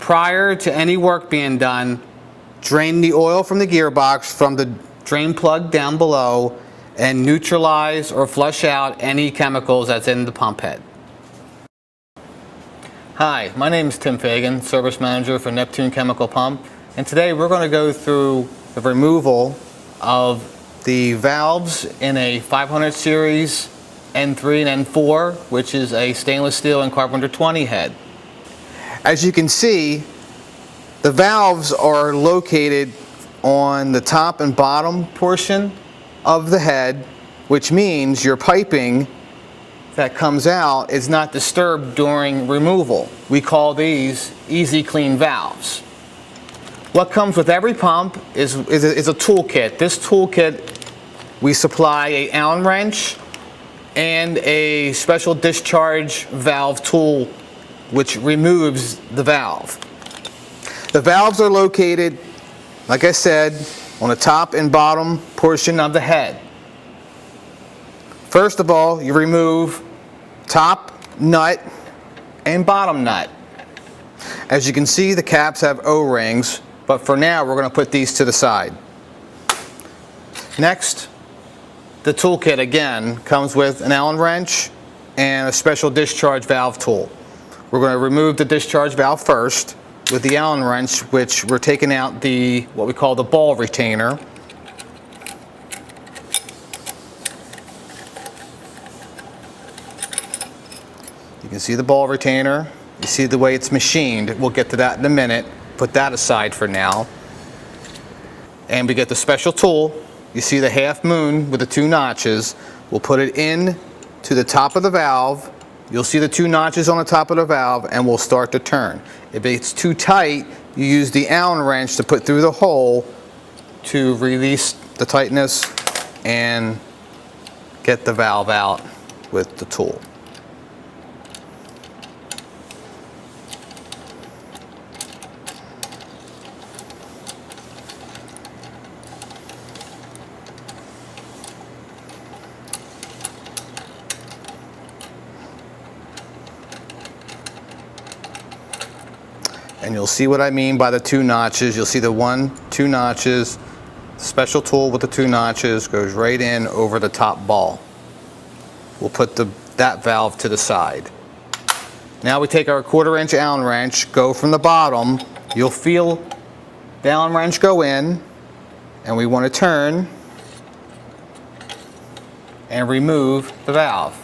prior to any work being done, drain the oil from the gearbox from the drain plug down below and neutralize or flush out any chemicals that's in the pump head. Hi, my name is Tim Fagan, Service Manager for Neptune Chemical Pump, and today we're going to go through the removal of the valves in a 500 series N3 and N4, which is a stainless steel and Carpenter 20 head. As you can see, the valves are located on the top and bottom portion of the head, which means your piping that comes out is not disturbed during removal. We call these easy clean valves. What comes with every pump is a toolkit. This toolkit, we supply an Allen wrench and a special discharge valve tool which removes the valve. The valves are located, like I said, on the top and bottom portion of the head. First of all, you remove top nut and bottom nut. As you can see, the caps have O-rings, but for now we're going to put these to the side. Next, the toolkit again comes with an Allen wrench and a special discharge valve tool. We're going to remove the discharge valve first with the Allen wrench, which we're taking out what we call the ball retainer. You can see the ball retainer. You see the way it's machined. We'll get to that in a minute. Put that aside for now. And we get the special tool. You see the half moon with the two notches. We'll put it in to the top of the valve. You'll see the two notches on the top of the valve, and we'll start to turn. If it's too tight, you use the Allen wrench to put through the hole to release the tightness and get the valve out with the tool. And you'll see what I mean by the two notches. You'll see the two notches. Special tool with the two notches goes right in over the top ball. We'll put that valve to the side. Now we take our 1/4 inch Allen wrench, go from the bottom. You'll feel the Allen wrench go in, and we want to turn and remove the valve.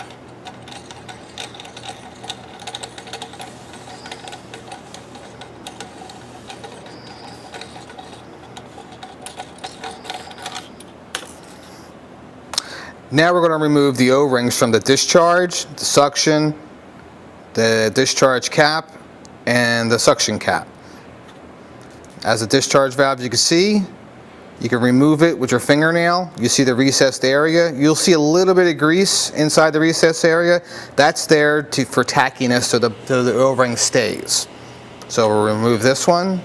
Now we're going to remove the O-rings from the discharge, the suction, the discharge cap, and the suction cap. As a discharge valve, you can see, you can remove it with your fingernail. You see the recessed area. You'll see a little bit of grease inside the recessed area. That's there for tackiness so the O-ring stays. So we'll remove this one.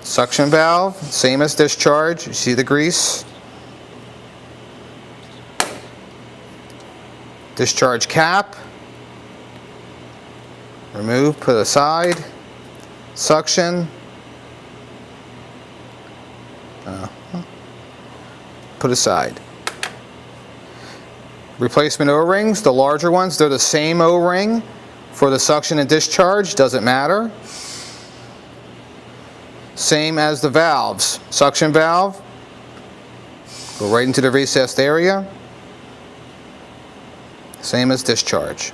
Suction valve, same as discharge. You see the grease. Discharge cap, remove, put aside, suction, put aside. Replacement O-rings, the larger ones, they're the same O-ring for the suction and discharge, doesn't matter. Same as the valves. Suction valve, go right into the recessed area. Same as discharge.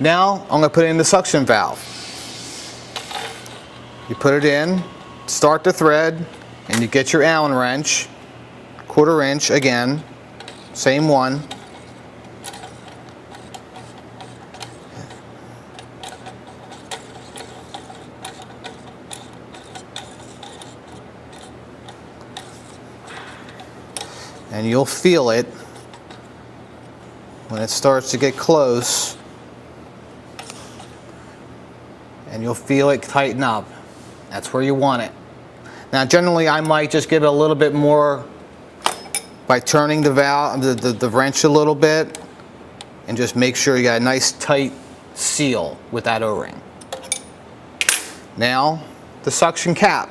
Now I'm going to put in the suction valve. You put it in, start the thread, and you get your Allen wrench, 1/4 inch again, same one. And you'll feel it when it starts to get close, and you'll feel it tighten up. That's where you want it. Now generally I might just give it a little bit more by turning the valve, the wrench a little bit and just make sure you got a nice tight seal with that O-ring. Now, the suction cap.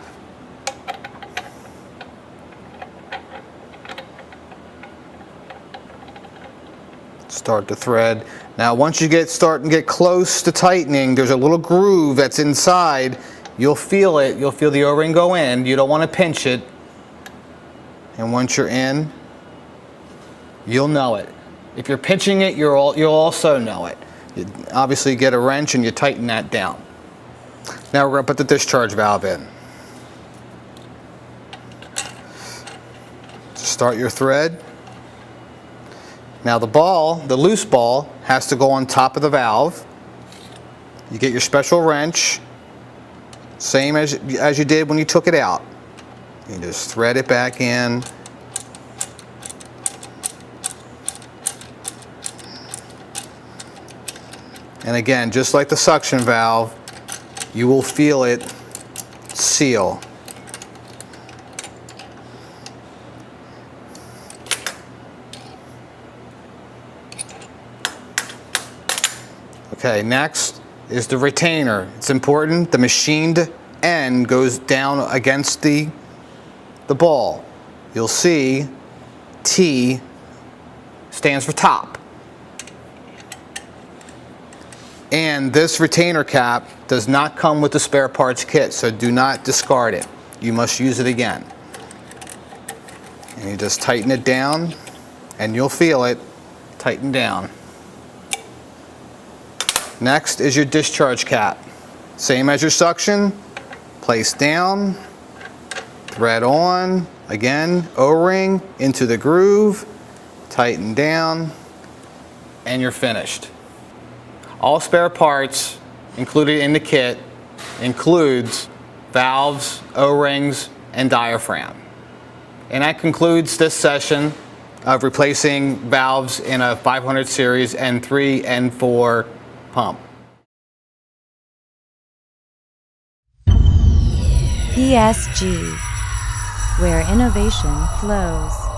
Start the thread. Now once you start to get close to tightening, there's a little groove that's inside. You'll feel it. You'll feel the O-ring go in. You don't want to pinch it. And once you're in, you'll know it. If you're pinching it, you'll also know it. You obviously get a wrench and you tighten that down. Now we're going to put the discharge valve in. Start your thread. Now the loose ball, has to go on top of the valve. You get your special wrench, same as you did when you took it out. You just thread it back in. And again, just like the suction valve, you will feel it seal. Okay, next is the retainer. It's important. The machined end goes down against the ball. You'll see T stands for top. And this retainer cap does not come with the spare parts kit, so do not discard it. You must use it again. And you just tighten it down, and you'll feel it tighten down. Next is your discharge cap. Same as your suction, place down, thread on, again, O-ring into the groove, tighten down, and you're finished. All spare parts included in the kit includes valves, O-rings, and diaphragm. And that concludes this session of replacing valves in a 500 series N3, N4 pump. PSG, where innovation flows.